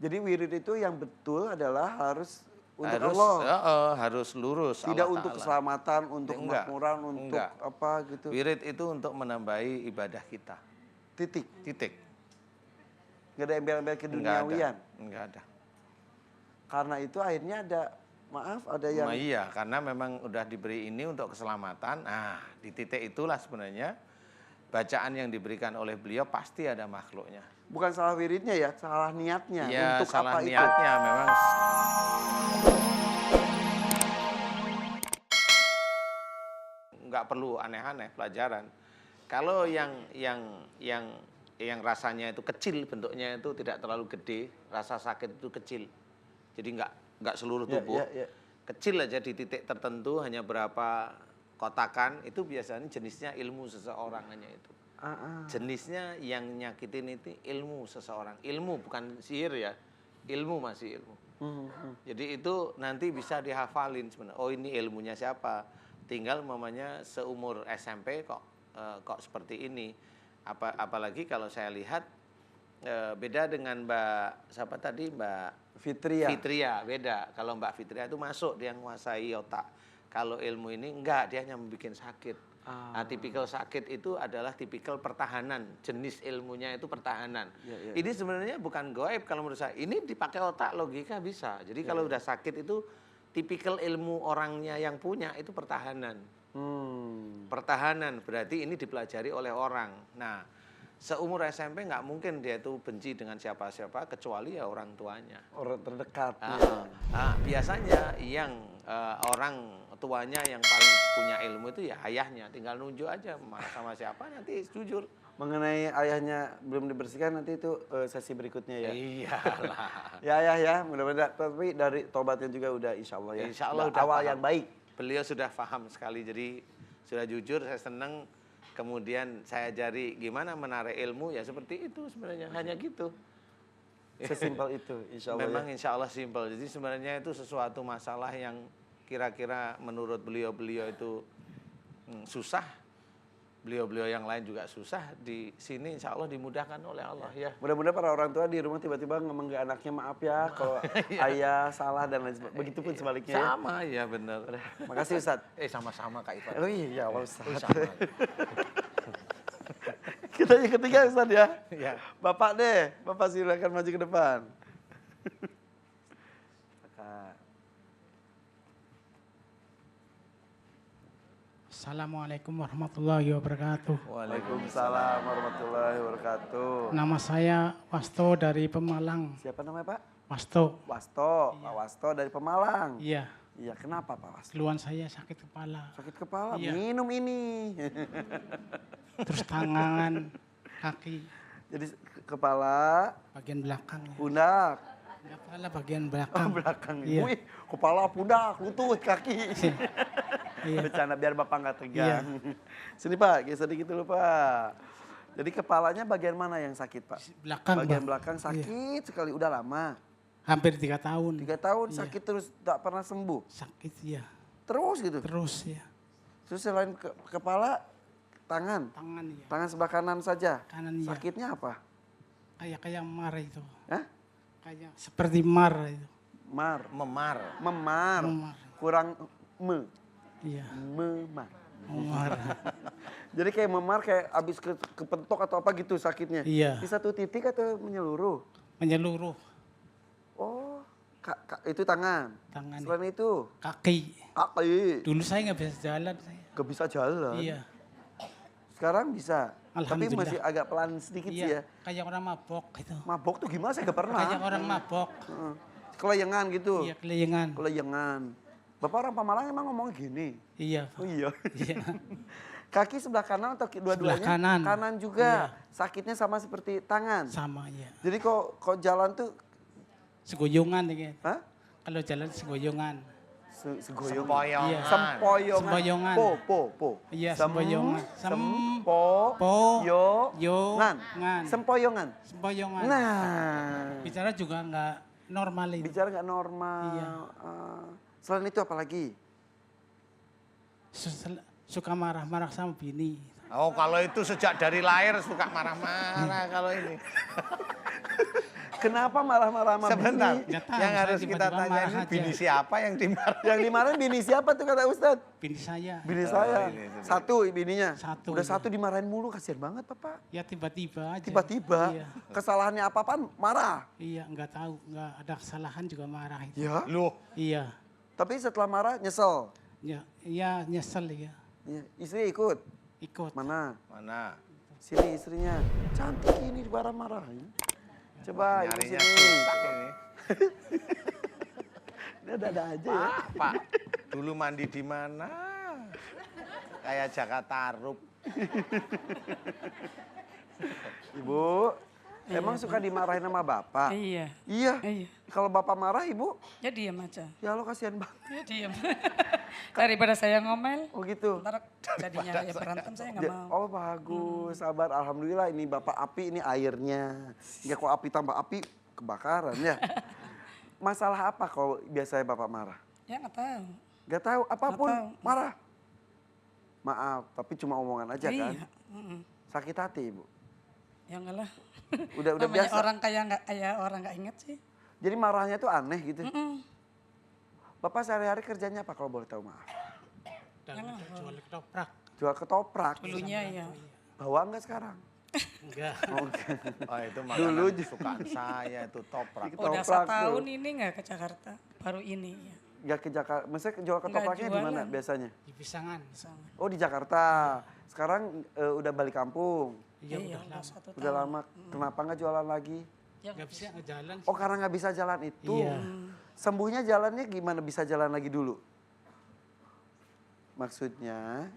Jadi wirid itu yang betul adalah harus untuk Harus Allah. harus lurus Tidak Allah untuk Ta'ala. keselamatan, untuk Enggak, kemakmuran, untuk enggak. apa gitu. Wirid itu untuk menambahi ibadah kita. Titik. Titik. Nggak ada embel-embel keduniawian. Enggak ada. Karena itu akhirnya ada, maaf, ada yang... Iya, karena memang udah diberi ini untuk keselamatan. Nah, di titik itulah sebenarnya bacaan yang diberikan oleh beliau pasti ada makhluknya. Bukan salah wiridnya ya, salah niatnya. Ya, Untuk salah apa niatnya memang. Nggak perlu aneh-aneh pelajaran. Kalau yang rasanya itu kecil, bentuknya itu tidak terlalu gede, rasa sakit itu kecil. Jadi nggak seluruh tubuh. Ya. Kecil aja di titik tertentu, hanya berapa kotakan, itu biasanya jenisnya ilmu seseorang hanya itu. Jenisnya yang nyakitin itu ilmu seseorang. Ilmu bukan sihir ya, ilmu masih ilmu. Jadi itu nanti bisa dihafalin sebenarnya. Oh ini ilmunya siapa? Tinggal mamanya seumur SMP kok seperti ini. Apalagi kalau saya lihat beda dengan Mbak siapa tadi, Mbak Fitria beda. Kalau Mbak Fitria itu masuk, dia menguasai otak. Kalau ilmu ini enggak, dia hanya membuat sakit. Nah, tipikal sakit itu adalah tipikal pertahanan. Jenis ilmunya itu pertahanan. Ini sebenarnya bukan gaib kalau menurut saya. Ini dipakai otak, logika bisa. Jadi kalau udah sakit itu tipikal ilmu orangnya yang punya itu pertahanan. Pertahanan berarti ini dipelajari oleh orang. Nah, seumur SMP nggak mungkin dia itu benci dengan siapa-siapa kecuali ya orang tuanya. Orang terdekat. Biasanya yang orang tuanya yang paling punya ilmu itu ya ayahnya. Tinggal nunjuk aja marah sama siapa nanti jujur. Mengenai ayahnya belum dibersihkan nanti itu sesi berikutnya ya. Iyalah. Ya ayah ya, mudah-mudahan. Tapi dari tobatnya juga udah insya Allah ya. Insya Allah udah awal paham. yang baik. Beliau sudah paham sekali, jadi sudah jujur, saya senang. Kemudian saya ajari gimana menarik ilmu, ya seperti itu sebenarnya, hanya gitu. Sesimpel itu, insya Allah. Memang ya. insya Allah simpel. Jadi sebenarnya itu sesuatu masalah yang kira-kira menurut beliau-beliau itu susah. Beliau-beliau yang lain juga susah. Di sini insya Allah dimudahkan oleh Allah ya. Mudah-mudahan para orang tua di rumah tiba-tiba ngomong ke anaknya maaf ya kalau ayah salah dan lain sebagainya. Begitupun sebaliknya ya. Sama ya benar. Makasih Ustadz. Sama-sama Kak Ivan. Oh iya Allah Ustadz. Sama. Kita yang ketiga Ustadz ya. Ya. Bapak deh, Bapak silakan maju ke depan. Assalamualaikum warahmatullahi wabarakatuh. Waalaikumsalam warahmatullahi wabarakatuh. Nama saya Wasto dari Pemalang. Siapa namanya Pak? Wasto. Wasto, Pak Wasto dari Pemalang. Iya. Iya, kenapa Pak Wasto? Keluhan saya sakit kepala. Sakit kepala, Iya. minum ini. Terus tangan, kaki, Jadi kepala, bagian belakang. Ya. pundak. Kepala bagian belakang. Belakang. Iya. Wih, kepala, pundak, lutut, kaki. Iya. Bercanda biar Bapak nggak tegang. Sini Pak, geser dikit dulu Pak. Jadi kepalanya bagian mana yang sakit Pak? Belakang. Bagian Bang. belakang sakit sekali, udah lama. Hampir 3 tahun. 3 tahun Iya. sakit terus, tak pernah sembuh. Sakit ya. Terus gitu. Terus ya. Terus selain kepala, tangan. Tangan ya. Tangan sebelah kanan saja. Kanan ya. Sakitnya apa? Kayak mar itu. Hah? Kayak seperti mar itu. Memar. Memar. Kurang me. Iya. Memar. Memar. Jadi kayak memar kayak abis kepentok atau apa gitu sakitnya. Iya. Di satu titik atau menyeluruh? Menyeluruh. Oh, itu tangan. Tangan. Selain itu, Kaki. kaki. Dulu saya nggak bisa jalan saya. Gak bisa jalan. Iya. Sekarang bisa. Tapi Alhamdulillah. masih agak pelan sedikit sih ya. Iya, kayak orang mabok gitu. Mabok tuh gimana? Saya gak pernah. Kayak orang mabok. Heeh. Kelayangan gitu. Iya, kelayangan. Kelayangan. Bapak orang Pemalang emang ngomong gini? Iya. Oh iya. Iya. Kaki sebelah kanan atau dua-duanya? Sebelah kanan. Kanan juga. Iya. Sakitnya sama seperti tangan. Sama ya. Jadi kok jalan tuh, Segoyongan gitu. hah? Kalau jalan segoyongan. Segoyong. Sempoyongan. Iya. Sempoyongan. Sempoyongan. Po. Iya, sempoyongan. Sempoyongan. Ngan. Sempoyongan. Sempoyongan. Nah. Bicara juga nggak normal itu. Bicara nggak normal. Iya. Selain itu apa lagi? Suka marah-marah sama bini. Oh kalau itu sejak dari lahir suka marah-marah kalau ini. Kenapa marah-marah sama Sebentar, bini? Nggak tahu, yang saya harus kita tiba-tiba tanya marah ini aja. bini siapa yang dimarahin? Yang dimarahin bini siapa tuh kata Ustadz? Bini saya. Bini saya. ini sudah. Satu bininya. Satu, Udah iya. satu dimarahin mulu, kasihan banget Bapak. Ya tiba-tiba aja. Tiba-tiba Iya. kesalahannya apa-apaan marah. Iya, nggak tahu, nggak ada kesalahan juga marah itu. Ya. Loh, Iya. Tapi setelah marah nyesel. Ya, iya nyesel ya. Ya. Istri ikut. Ikut. Mana? mana? Sini istrinya. Cantik ini marah-marahin. Coba ibu Nyarinya sini. susah ini. Dia ada aja ya. Pak, dulu mandi di mana? Kayak Jakarta Rup. Ibu, emang suka dimarahin sama bapak? Iya. Iya. Iya. Kalau bapak marah ibu, Ya diam aja. ya lo kasihan banget. Ya diam. Daripada saya ngomel, Oh gitu. ntar jadinya ya berantem saya nggak mau. Oh bagus, sabar. Alhamdulillah ini bapak api, ini airnya. Ya kok api tambah api, kebakaran ya. Masalah apa kalau biasanya bapak marah? Ya nggak tahu. Gak tahu apapun Nggak tahu. marah. Maaf, tapi cuma omongan aja kan. Iya. Mm-mm. Sakit hati ibu. Ya enggak lah. Udah Namanya biasa. orang kayak orang nggak inget sih. Jadi marahnya tuh aneh gitu. Mm-mm. Bapak sehari-hari kerjanya apa kalau boleh tahu maaf? Dan jual ketoprak. Jual ketoprak. Dulunya ya. Bawa nggak sekarang? Enggak. Oke. Oh itu Dulu makanan kesukaan saya itu toprak. Udah Ketoprak setahun tuh. ini nggak ke Jakarta. Baru ini ya. Nggak ke Jakarta. Maksudnya jual ketopraknya di mana jualan. biasanya? Di Pisangan. Sama. Oh di Jakarta. Sekarang udah balik kampung. Iya, Iya, udah lama. 1 Udah tahun. lama. Kenapa nggak jualan lagi? Ya, Nggak bisa ngejalan. Oh karena nggak bisa jalan itu. Iya. Sembuhnya jalannya gimana? Bisa jalan lagi dulu? Maksudnya?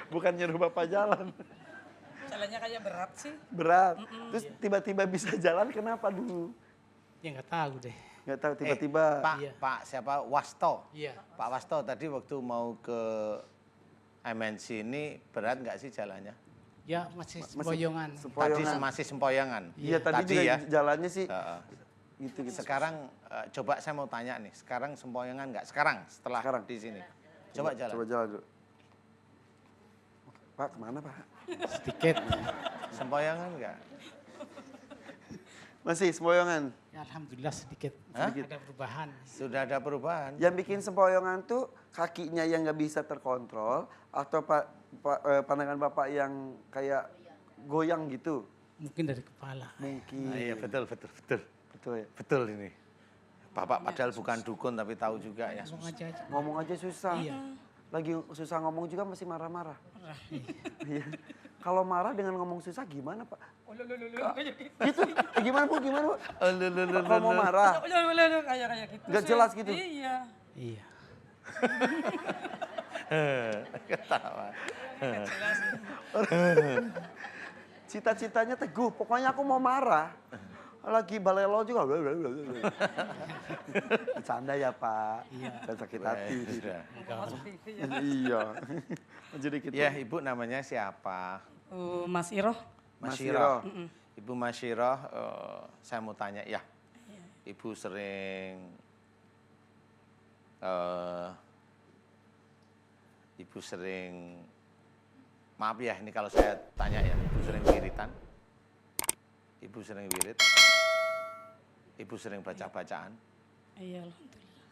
Bukan nyuruh bapak jalan. jalannya kayak berat sih. Berat. Terus tiba-tiba bisa jalan kenapa dulu? Ya nggak tahu deh. Nggak tahu tiba-tiba. Pak, Iya. Pak siapa? Wasto. Iya. Pak Wasto tadi waktu mau ke MNC ini berat nggak sih jalannya? Ya masih semboyongan. Tadi Sempoyongan. masih sempoyangan. Iya tadi juga ya. jalannya sih Heeh. gitu-gitu. Sekarang coba saya mau tanya nih, sekarang sempoyangan nggak? Sekarang setelah Sekarang. di sini. Coba jalan. Coba jalan dulu. Pak kemana Pak? Sedikit. Sempoyangan nggak? Masih sempoyongan. Ya, alhamdulillah sedikit. Hah? Ada perubahan. Sudah ada perubahan. Yang bikin sempoyongan tuh kakinya yang nggak bisa terkontrol atau pandangan bapak yang kayak goyang gitu Mungkin dari kepala. mungkin. Iya betul betul betul Betul ya. betul ini. Bapak padahal bukan dukun tapi tahu juga ya. Ngomong aja. Ngomong aja susah. Iya. Lagi susah ngomong juga masih marah-marah. Iya. Kalau marah dengan ngomong susah gimana Pak? Gitu. Gimana Bu? Gimana Bu? Kalau mau marah. Kayak gitu. Nggak sih. jelas gitu? Iya. Iya. Ketawa. Nggak jelas. Cita-citanya teguh. Pokoknya aku mau marah. Lagi balelo juga. Bercanda ya Pak. Iya. Dan sakit hati. Sudah. Masuk TV ya. Iya. Jadi gitu. Ya ibu namanya siapa? Mas Iroh. Mas Mas Syirah. Syirah. Ibu Mas Syirah, saya mau tanya ya. Ibu sering maaf ya ini kalau saya tanya ya, ibu sering wiritan, ibu sering wirid, ibu sering baca-bacaan, Iya, alhamdulillah.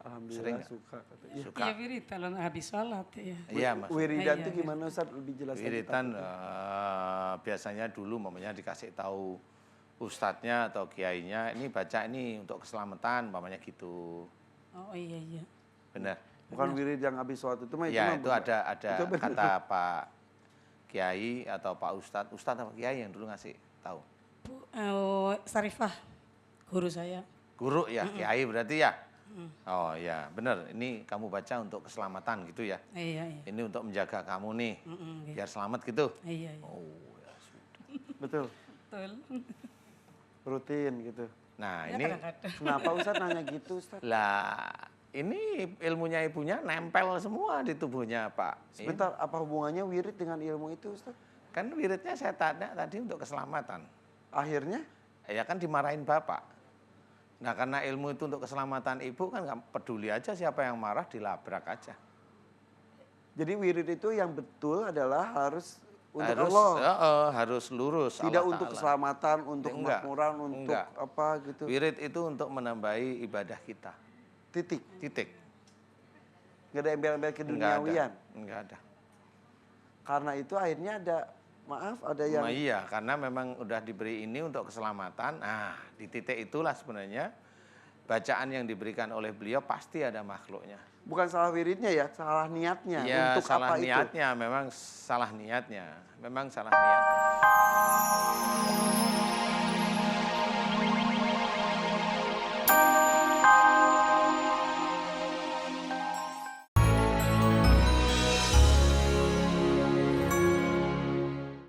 Alhamdulillah Sering nggak? suka. suka. Iya, wirid kalau habis sholat ya. Iya mas. Wiridan Iya, tuh iya. gimana Ustaz? Lebih jelas lagi, Wiritan takutnya. biasanya dulu mamanya dikasih tahu ustadznya atau kiainya, ini baca ini untuk keselamatan, mamanya gitu. Oh iya iya. Benar. Bukan wirid yang habis sholat itu mah Ya mah itu benar. ada Itu benar. kata Pak Kiai atau Pak Ustadz atau Kiai yang dulu ngasih tahu. Sarifah, guru saya. Guru ya, Kiai berarti ya. Oh ya, benar. Ini kamu baca untuk keselamatan gitu ya. Iya iya. Ini untuk menjaga kamu nih, Mm-mm, gitu. biar selamat gitu. Iya iya. Oh ya sudah. Betul. Betul. Rutin gitu. Nah Ya ini kadang-kadang. Kenapa Ustaz nanya gitu Ustaz? lah ini ilmunya ibunya nempel semua di tubuhnya Pak. Sebentar, apa hubungannya wirid dengan ilmu itu Ustaz? Kan wiridnya saya tanya tadi untuk keselamatan. Akhirnya? Ya kan dimarahin bapak. Nah karena ilmu itu untuk keselamatan ibu kan nggak peduli aja siapa yang marah dilabrak aja. Jadi wirid itu yang betul adalah harus Untuk Allah. Harus lurus. Tidak Allah untuk Ta'ala. keselamatan, untuk Enggak, kemakmuran, untuk enggak. apa gitu. Wirid itu untuk menambahi ibadah kita. Titik. Titik. Nggak ada embel-embel Enggak keduniawian. ada. Enggak ada. Karena itu akhirnya ada, maaf, ada yang... Iya, karena memang udah diberi ini untuk keselamatan. Nah, di titik itulah sebenarnya bacaan yang diberikan oleh beliau pasti ada makhluknya. Bukan salah wiridnya ya, salah niatnya. Ya, Untuk salah apa itu? niatnya, memang salah niatnya. Memang salah niatnya.